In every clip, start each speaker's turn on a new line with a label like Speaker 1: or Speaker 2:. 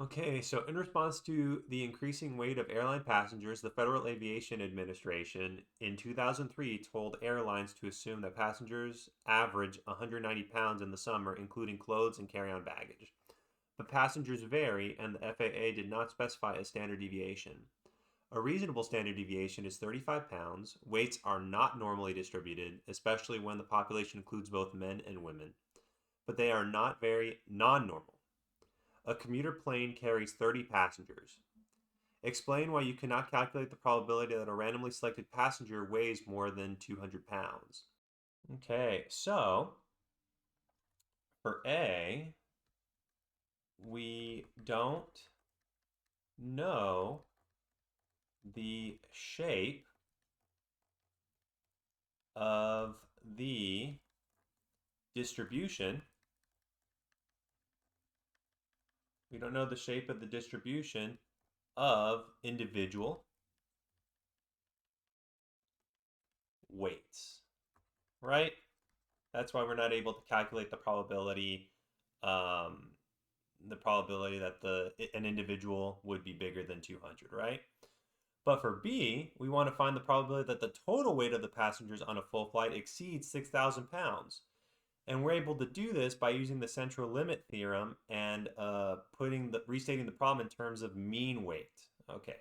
Speaker 1: Okay, so in response to the increasing weight of airline passengers, the Federal Aviation Administration in 2003 told airlines to assume that passengers average 190 pounds in the summer, including clothes and carry on baggage. But passengers vary, and the FAA did not specify a standard deviation. A reasonable standard deviation is 35 pounds. Weights are not normally distributed, especially when the population includes both men and women, but they are not very non normal. A commuter plane carries 30 passengers. Explain why you cannot calculate the probability that a randomly selected passenger weighs more than 200 pounds. Okay, so for A, we don't know the shape of the distribution. We don't know the shape of the distribution of individual weights, right? That's why we're not able to calculate um, the probability that an individual would be bigger than 200, right? But for B, we want to find the probability that the total weight of the passengers on a full flight exceeds 6,000 pounds. And we're able to do this by using the Central Limit Theorem and restating the problem in terms of mean weight. Okay,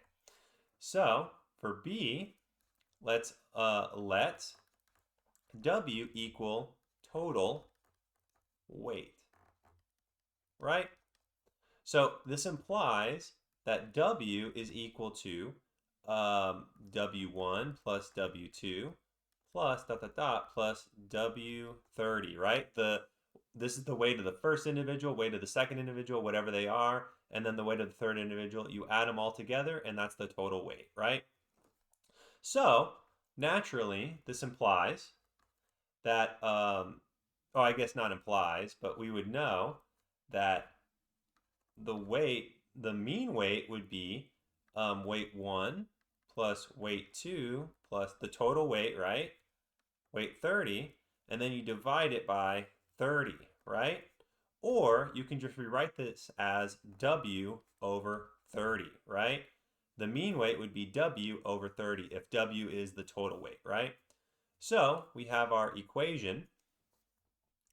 Speaker 1: so for B, let's let W equal total weight, right? So this implies that W is equal to W1 plus W2 plus dot dot dot plus W30, right? This is the weight of the first individual, weight of the second individual, whatever they are, and then the weight of the third individual. You add them all together, and that's the total weight, right? So naturally, this implies that, oh, I guess not implies, but we would know that the mean weight would be weight 1 plus weight 2 plus the total weight, right? Weight 30, and then you divide it by 30, right? Or you can just rewrite this as W over 30, right? The mean weight would be W over 30 if W is the total weight, right? So we have our equation.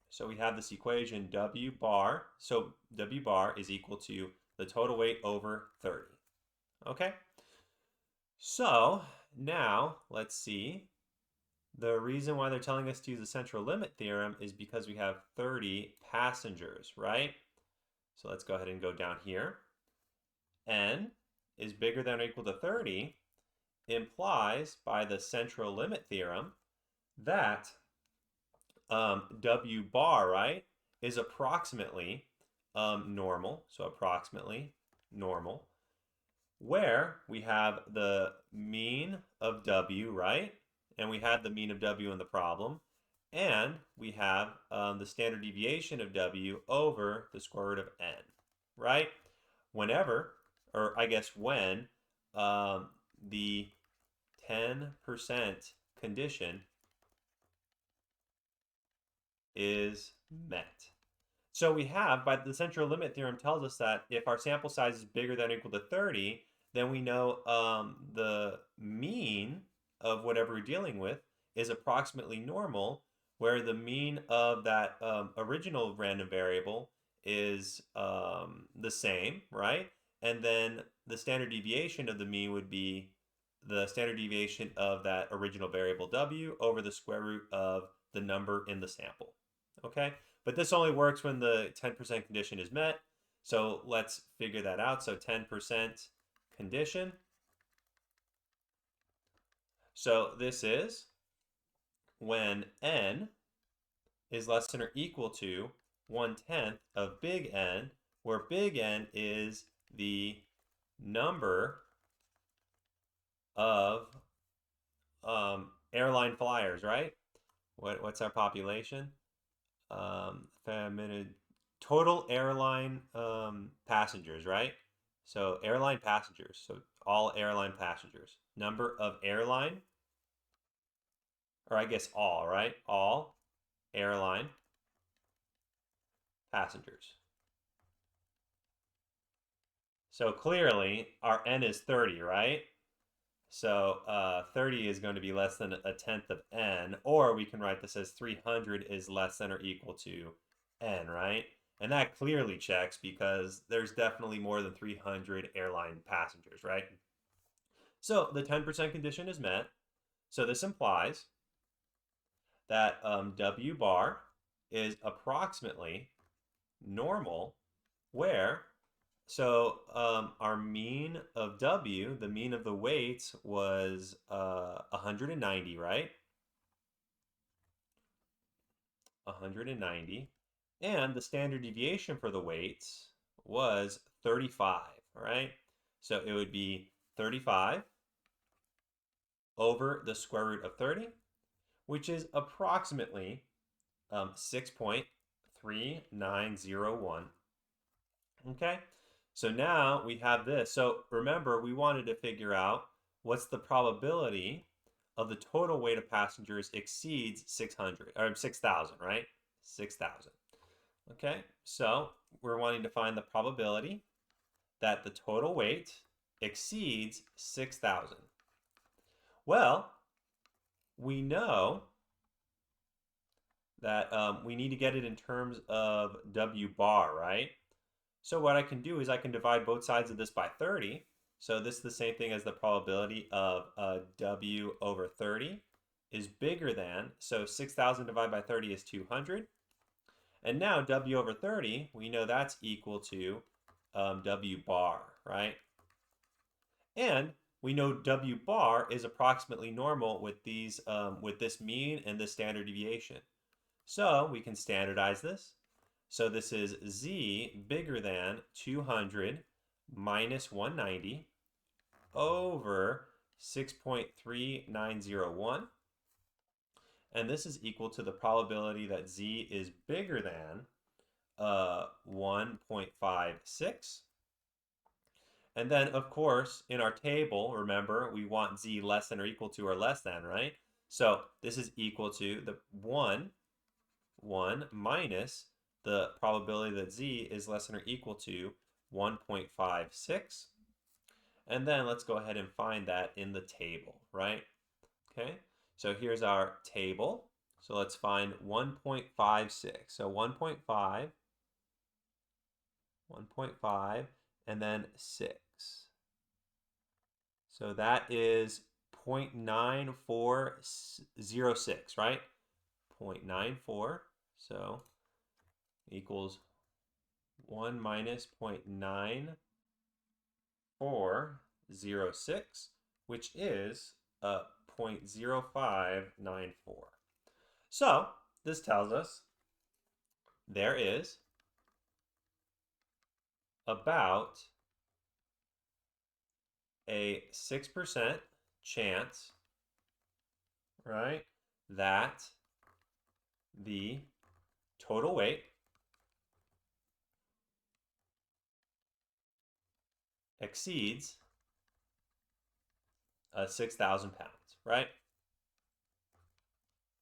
Speaker 1: So we have this equation W bar. So W bar is equal to the total weight over 30. Okay? So now let's see. The reason why they're telling us to use the central limit theorem is because we have 30 passengers, right? So let's go ahead and go down here. N is bigger than or equal to 30 implies by the central limit theorem that W bar, right, is approximately normal. So approximately normal, where we have the mean of W, right? And we had the mean of W in the problem. And we have the standard deviation of W over the square root of N, right? Whenever, or I guess when, the 10% condition is met. So we have, by the central limit theorem tells us that if our sample size is bigger than or equal to 30, then we know the mean of whatever we're dealing with is approximately normal, where the mean of that original random variable is the same, right? And then the standard deviation of the mean would be the standard deviation of that original variable W over the square root of the number in the sample. Okay, but this only works when the 10% condition is met. So let's figure that out. So 10% condition. So this is when n is less than or equal to 1/10 of big N, where big N is the number of airline flyers, right? What's our population? Total airline passengers, right? So airline passengers. So all airline passengers. Number of airline, or I guess all, right? All airline passengers. So clearly our n is 30, right? So 30 is going to be less than a tenth of n, or we can write this as 300 is less than or equal to n, right? And that clearly checks because there's definitely more than 300 airline passengers, right? So the 10% condition is met. So this implies that W bar is approximately normal where our mean of W, the mean of the weights was 190, right? 190. And the standard deviation for the weights was 35, all right? So it would be 35 over the square root of 30, which is approximately 6.3901. Okay, so now we have this. So remember, we wanted to figure out what's the probability of the total weight of passengers exceeds 600 or 6,000, right? 6,000. Okay, so we're wanting to find the probability that the total weight exceeds 6,000. Well, we know that we need to get it in terms of W bar, right? So what I can do is I can divide both sides of this by 30. So this is the same thing as the probability of W over 30 is bigger than, so 6,000 divided by 30 is 200. And now W over 30, we know that's equal to W bar, right? And we know W bar is approximately normal with these with this mean and this standard deviation. So we can standardize this. So this is Z bigger than 200 minus 190 over 6.3901. And this is equal to the probability that Z is bigger than 1.56. And then, of course, in our table, remember, we want Z less than or equal to or less than, right? So this is equal to the 1 minus the probability that Z is less than or equal to 1.56. And then let's go ahead and find that in the table, right? Okay, so here's our table. So let's find 1.56. So 1.5, and then 6. So that is 0.9406, right? 0.94, so equals 1 minus 0.9406, which is 0.0594. So this tells us there is about a 6% chance, right, that the total weight exceeds 6,000 pounds, right?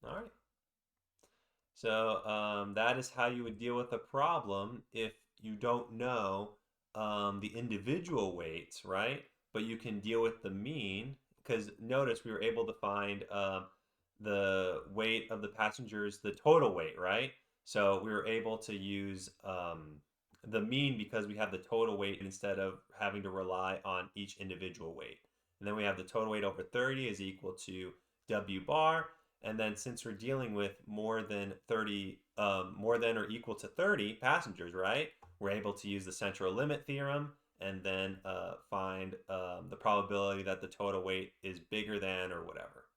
Speaker 1: All right. So that is how you would deal with a problem if you don't know the individual weights, right? But you can deal with the mean, because notice we were able to find the weight of the passengers, the total weight, right? So we were able to use the mean because we have the total weight instead of having to rely on each individual weight. And then we have the total weight over 30 is equal to W bar. And then since we're dealing with more than 30, more than or equal to 30 passengers, right? We're able to use the Central Limit Theorem and then find the probability that the total weight is bigger than or whatever.